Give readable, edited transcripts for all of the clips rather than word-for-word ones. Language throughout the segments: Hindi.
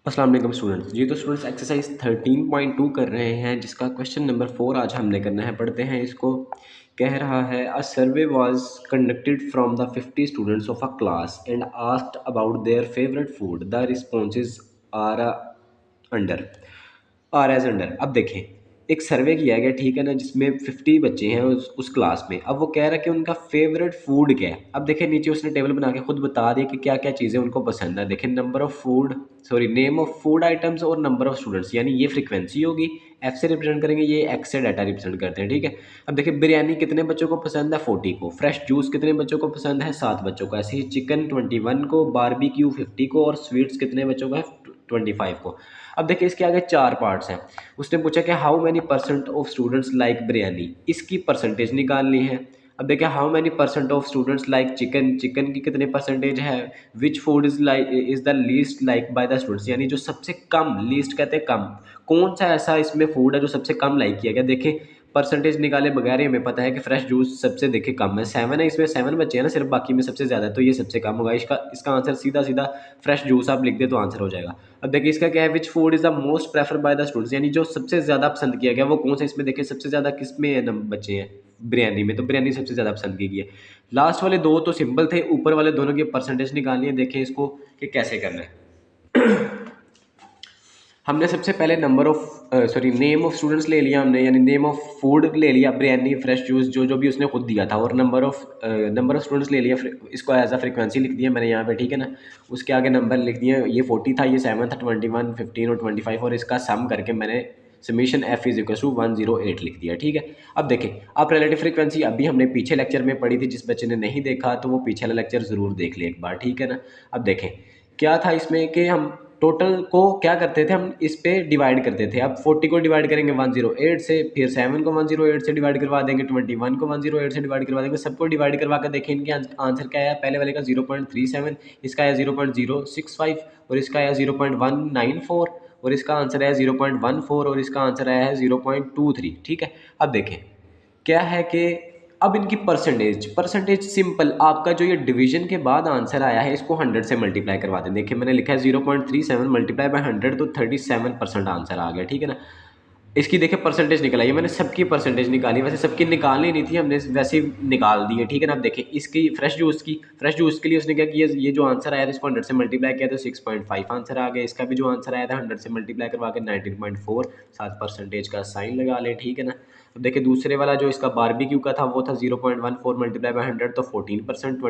अस्सलाम वालेकुम स्टूडेंट्स। जी तो स्टूडेंट्स एक्सरसाइज 13.2 कर रहे हैं जिसका क्वेश्चन नंबर 4 आज हमने करना है। पढ़ते हैं इसको। कह रहा है a survey was conducted from the 50 students of a class and asked about their favourite food. The responses are under are as under. अब देखें, एक सर्वे किया गया, ठीक है ना, जिसमें 50 बच्चे हैं उस क्लास में। अब वो कह रहा है कि उनका फेवरेट फूड क्या है। अब देखें नीचे उसने टेबल बना के खुद बता दिया कि क्या क्या चीज़ें उनको पसंद है। देखें number of food, sorry name of food items और नंबर ऑफ स्टूडेंट्स, यानी ये फ्रीक्वेंसी होगी, एफ से रिप्रेजेंट करेंगे, ये एक्स से डाटा रिप्रेजेंट करते हैं, ठीक है। अब देखिए बिरयानी कितने बच्चों को पसंद है, 40 को। फ्रेश जूस कितने बच्चों को पसंद है, 7 बच्चों को। ऐसे ही चिकन 21 को, बारबेक्यू 50 को और स्वीट्स कितने बच्चों को है, 25 को। अब देखिए इसके आगे 4 पार्ट्स हैं। उसने पूछा कि how many percent of students like biryani, इसकी परसेंटेज निकालनी है। अब देखिए how many percent of students like chicken, chicken की कितने परसेंटेज है। Which food is the least like by the students, यानी जो सबसे कम, लीस्ट कहते हैं कम, कौन सा ऐसा इसमें फूड है जो सबसे कम लाइक किया गया। देखें परसेंटेज निकाले बगैर ही हमें पता है कि फ्रेश जूस सबसे देखे कम है, 7 है, इसमें 7 बच्चे हैं ना सिर्फ, बाकी में सबसे ज़्यादा है, तो ये सबसे कम होगा। इसका इसका आंसर सीधा सीधा फ्रेश जूस आप लिख दे तो आंसर हो जाएगा। अब देखिए इसका क्या है, which food is the most prefer by the students, यानी जो सबसे ज़्यादा पसंद किया गया वो कौन सा। इसमें देखिए सबसे ज़्यादा किस में है, बच्चे हैं बिरयानी में, तो बिरयानी सबसे ज़्यादा पसंद की गई है। लास्ट वाले दो तो सिंपल थे, ऊपर वाले दोनों की परसेंटेज निकालनी है। देखें इसको कि कैसे करना है। हमने सबसे पहले number of sorry name of students ले लिया हमने, यानी नेम ऑफ फूड ले लिया, बिरयानी, फ्रेश जूस, जो जो भी उसने खुद दिया था, और नंबर ऑफ स्टूडेंट्स ले लिया, इसको एज अ फ्रीक्वेंसी लिख दिया मैंने यहाँ पे, ठीक है ना। उसके आगे नंबर लिख दिए, ये 40 था, ये 7 था, 21, 15 और 25, और इसका सम करके मैंने summation F is equal to 108 लिख दिया, ठीक है। अब देखें, अब रिलेटिव फ्रीक्वेंसी अभी हमने पीछे लेक्चर में पढ़ी थी, जिस बच्चे ने नहीं देखा तो वो पीछे वाला लेक्चर ज़रूर देख ले एक बार, ठीक है ना। अब देखें क्या था इसमें कि हम टोटल को क्या करते थे, हम इस पे डिवाइड करते थे। अब 40 को डिवाइड करेंगे 108 से, फिर 7 को 108 से डिवाइड करवा देंगे, 21 को 108 से डिवाइड करवा देंगे, सबको डिवाइड करवा कर देखें इनके आंसर क्या आया। पहले वाले का 0.37, इसका आया 0.065, और इसका आया 0.194, और इसका आंसर आया 0.14, और इसका आंसर आया है 0.23, ठीक है। अब देखें क्या है कि अब इनकी परसेंटेज, परसेंटेज सिंपल, आपका जो ये डिवीजन के बाद आंसर आया है इसको 100 से मल्टीप्लाई करवा दें। देखिए मैंने लिखा है 0.37 मल्टीप्लाई बाय 100, तो 37% आंसर आ गया, ठीक है ना। इसकी देखिए परसेंटेज निकल आई है, मैंने सबकी परसेंटेज निकाली, वैसे सबकी निकालनी नहीं थी, हमने वैसे ही निकाल दी है, ठीक है ना। अब देखिए इसकी फ्रेश जूस के लिए उसने क्या किया, ये जो आंसर आया था इसको 100 से मल्टीप्लाई किया तो 6.5 आंसर आ गया। इसका भी जो आंसर आया था 100 से मल्टीप्लाई करवा के 19.4, साथ परसेंटेज का साइन लगा लें, ठीक है ना। अब देखिए दूसरे वाला जो इसका बारबेक्यू का था वो था 0.14 मल्टीप्लाई बाय 100 तो 14%,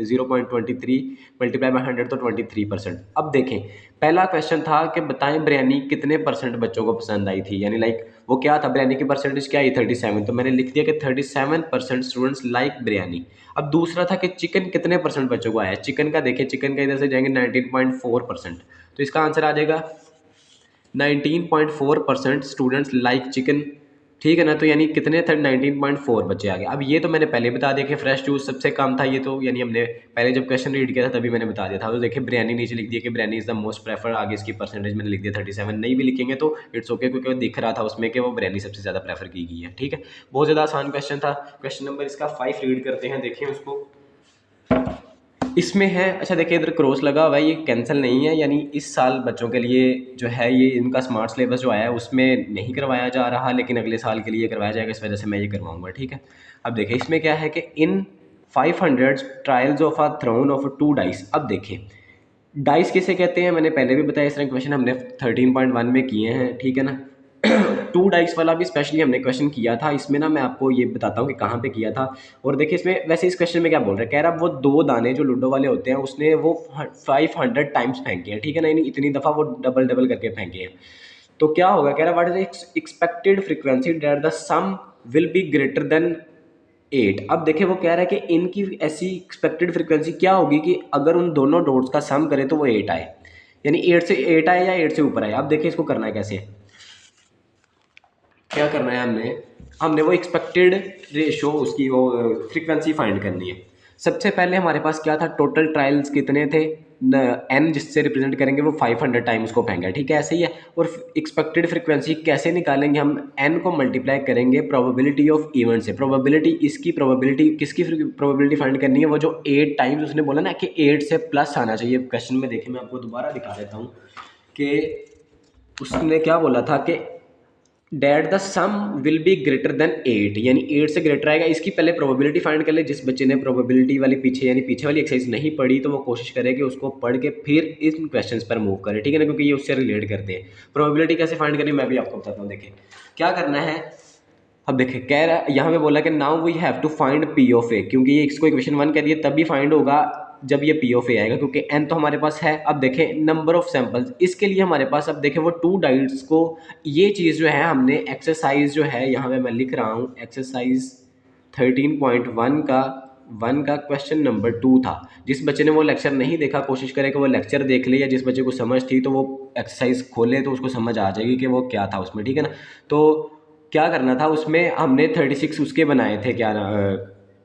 0.23 मल्टीप्लाई बाय 100 तो 23%। अब देखें पहला क्वेश्चन था कि बताएं बिरयानी कितने परसेंट बच्चों को पसंद आई थी, यानी लाइक वो क्या था, बिरयानी की परसेंटेज क्या आई, 37, तो मैंने लिख दिया कि 37% स्टूडेंट्स लाइक बिरयानी। अब दूसरा था कि चिकन कितने परसेंट बच्चों को आया, चिकन का देखें, चिकन का इधर से जाएंगे 19.4%, तो इसका आंसर आ जाएगा 19.4% स्टूडेंट्स लाइक चिकन, ठीक है ना। तो यानी कितने थे, 19.4 बच्चे आ गए। अब ये तो मैंने पहले बता दिया कि फ्रेश जूस सबसे कम था, ये तो यानी हमने पहले जब क्वेश्चन रीड किया था तभी मैंने बता दिया था। तो देखिए बिरयानी नीचे लिख दिया कि biryani is the most prefer, आगे इसकी परसेंटेज मैंने लिख दिया 37, नहीं भी लिखेंगे तो इट्स ओके, क्योंकि दिख रहा था उसमें कि वो बिरयानी सबसे ज़्यादा प्रेफर की गई है, ठीक है। बहुत ज़्यादा आसान क्वेश्चन था। क्वेश्चन नंबर इसका 5 रीड करते हैं, देखें उसको। इसमें है, अच्छा देखिए इधर क्रॉस लगा हुआ है, ये कैंसिल नहीं है, यानी इस साल बच्चों के लिए जो है ये इनका स्मार्ट सिलेबस जो आया है उसमें नहीं करवाया जा रहा, लेकिन अगले साल के लिए करवाया जाएगा, इस वजह से मैं ये करवाऊंगा, ठीक है। अब देखिए इसमें क्या है कि in 500 trials of a thrown of 2 dice. अब देखें डाइस किसे कहते हैं, मैंने पहले भी बताया, इस तरह क्वेश्चन हमने 13.1 में किए हैं, ठीक है ना। 2 डाइस वाला भी स्पेशली हमने क्वेश्चन किया था, इसमें ना मैं आपको ये बताता हूँ कि कहाँ पे किया था। और देखिए इसमें वैसे इस क्वेश्चन में क्या बोल रहा है, कह रहा है वो 2 दाने जो लूडो वाले होते हैं उसने वो 500 टाइम्स फेंके हैं, ठीक है ना, यानी इतनी दफ़ा वो डबल डबल करके फेंके हैं। तो क्या होगा, कह रहा है what is expected frequency that the sum will be greater than 8। अब देखिए वो कह रहा है कि इनकी ऐसी एक्सपेक्टेड फ्रीक्वेंसी क्या होगी कि अगर उन दोनों डॉट्स का सम करें तो वो 8 आए, यानी 8 से 8 आए या 8 से ऊपर आए। अब देखिए इसको करना है कैसे, क्या करना है, हमने हमने वो एक्सपेक्टेड रेशो उसकी वो फ्रीक्वेंसी फाइंड करनी है। सबसे पहले हमारे पास क्या था, टोटल ट्रायल्स कितने थे, एन जिससे रिप्रेजेंट करेंगे वो 500 टाइम्स को फेंका, ठीक है, ऐसे ही है। और एक्सपेक्टेड फ्रीक्वेंसी कैसे निकालेंगे, हम एन को मल्टीप्लाई करेंगे प्रोबेबिलिटी ऑफ इवेंट से। प्रोबेबिलिटी, इसकी प्रोबेबिलिटी, किसकी प्रोबेबिलिटी फाइंड करनी है, वो जो 8 टाइम्स उसने बोला ना कि 8 से प्लस आना चाहिए क्वेश्चन में। देखिए मैं आपको दोबारा दिखा देता हूँ कि उसने क्या बोला था कि that the sum will be greater than 8, यानी 8 से ग्रेटर आएगा। इसकी पहले प्रोबेबिलिटी फाइंड कर ले। जिस बच्चे ने प्रोबेबिलिटी वाली पीछे यानी पीछे वाली एक्सरसाइज नहीं पढ़ी तो वो कोशिश करे कि उसको पढ़ के फिर इन क्वेश्चंस पर मूव करे, ठीक है ना, क्योंकि ये उससे रिलेट करते हैं। प्रोबेबिलिटी कैसे फाइंड करनी मैं भी आपको बताता हूँ। देखिए क्या करना है। अब देखिए कह रहा है यहाँ पे बोला कि now we have to find P of A, क्योंकि ये इसको इक्वेशन 1 कह दिए तभी फाइंड होगा जब ये पी ऑफ ए आएगा, क्योंकि एन तो हमारे पास है। अब देखें नंबर ऑफ सैंपल्स, इसके लिए हमारे पास अब देखें वो 2 डाइट्स को, ये चीज़ जो है हमने एक्सरसाइज जो है यहाँ पे मैं लिख रहा हूँ एक्सरसाइज 13.1 का 1 का क्वेश्चन नंबर 2 था। जिस बच्चे ने वो लेक्चर नहीं देखा कोशिश करे कि वो लेक्चर देख ले, या जिस बच्चे को समझ थी तो वो एक्सरसाइज खोले तो उसको समझ आ जाएगी कि वो क्या था उसमें, ठीक है ना। तो क्या करना था उसमें हमने 36 उसके बनाए थे, क्या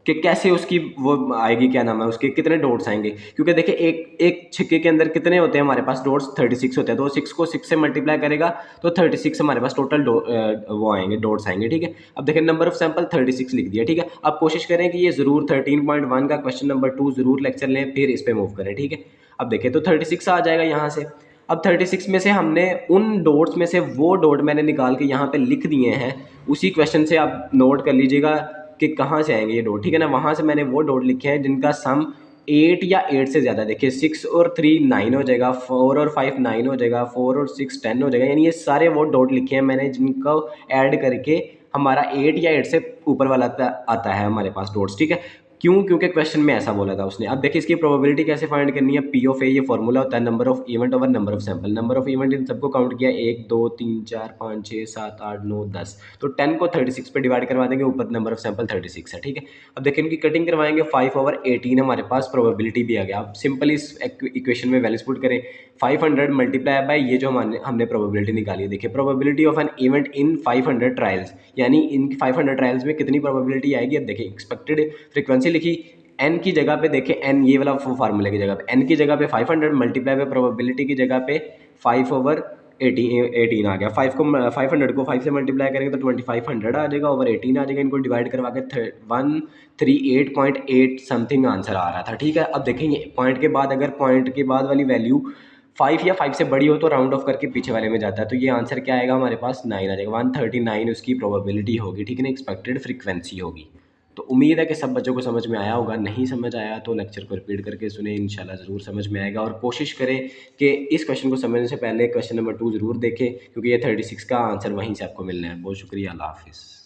कि कैसे उसकी वो आएगी, क्या नाम है उसके, कितने डॉट्स आएंगे। क्योंकि देखिए एक छिक्के के अंदर कितने होते हैं हमारे पास डॉट्स, 36 होते हैं। तो 6 को 6 से मल्टीप्लाई करेगा तो 36 हमारे पास टोटल वो आएंगे, डॉट्स आएंगे, ठीक है। अब देखिए नंबर ऑफ सैंपल 36 लिख दिया, ठीक है। अब कोशिश करें कि ये ज़रूर 13.1 का क्वेश्चन नंबर 2 ज़रूर लेक्चर लें, फिर इस पर मूव करें, ठीक है। अब देखिए तो 36 आ जाएगा यहाँ से। अब 36 में से हमने उन डॉट्स में से वो डॉट मैंने निकाल के यहाँ पे लिख दिए हैं। उसी क्वेश्चन से आप नोट कर लीजिएगा कि कहाँ से आएंगे ये डॉट, ठीक है ना। वहाँ से मैंने वो डॉट लिखे हैं जिनका सम 8 या 8 से ज़्यादा। देखिए 6 और 3 9 हो जाएगा, 4 और 5 9 हो जाएगा, 4 और 6 10 हो जाएगा। यानी ये सारे वो डॉट लिखे हैं मैंने जिनको ऐड करके हमारा 8 या 8 से ऊपर वाला आता है हमारे पास डॉट्स, ठीक है। क्यों? क्योंकि क्वेश्चन में ऐसा बोला था उसने। अब देखिए इसकी प्रोबेबिलिटी कैसे फाइंड करनी है। पी ऑफ ए ये फॉर्मूला होता है number of event over number of sample. Number of event in सबको काउंट किया 1 2 3 4 5 6 7 8 9 10, तो 10 को 36 पे डिवाइड करवा देंगे, ऊपर नंबर ऑफ सैंपल 36 है, ठीक है। अब देखिए इनकी कटिंग करवाएंगे 5/18 हमारे पास प्रोबेबिलिटी भी आ गया। अब सिंपल इस इक्वेशन में वैल्यूज पुट करें 500 मल्टीप्लाई बाय ये जो हमने प्रोबेबिलिटी निकाली है। देखिए probability of an event in 500 trials, यानी इन 500 ट्रायल्स में कितनी प्रोबेबिलिटी आएगी। अब देखिए एक्सपेक्टेड फ्रीक्वेंसी लिखी एन की जगह पे, देखें एन ये वाला फार्मूले की जगह पे, एन की जगह पे 500 मल्टीप्लाई पे प्रोबेबिलिटी की जगह पे 5/18 आ गया। 500 को 5 से मल्टीप्लाई करेंगे तो 2500 आ जाएगा, ओवर 18 आ जाएगा। इनको डिवाइड करवा के 138.8 समथिंग आंसर आ रहा था, ठीक है। अब देखेंगे पॉइंट के बाद, अगर पॉइंट के बाद वाली वैल्यू 5 या 5 से बड़ी हो तो राउंड ऑफ करके पीछे वाले में जाता है। तो ये आंसर क्या आएगा हमारे पास 9 आ जाएगा। 139 उसकी प्रोबेबिलिटी होगी, ठीक है ना, एक्सपेक्टेड फ्रीक्वेंसी होगी। तो उम्मीद है कि सब बच्चों को समझ में आया होगा। नहीं समझ आया तो लेक्चर को रिपीट करके सुने, इंशाल्लाह ज़रूर समझ में आएगा। और कोशिश करें कि इस क्वेश्चन को समझने से पहले क्वेश्चन नंबर 2 ज़रूर देखें, क्योंकि ये 36 का आंसर वहीं से आपको मिलना है। बहुत शुक्रिया, अल्लाह हाफिज़।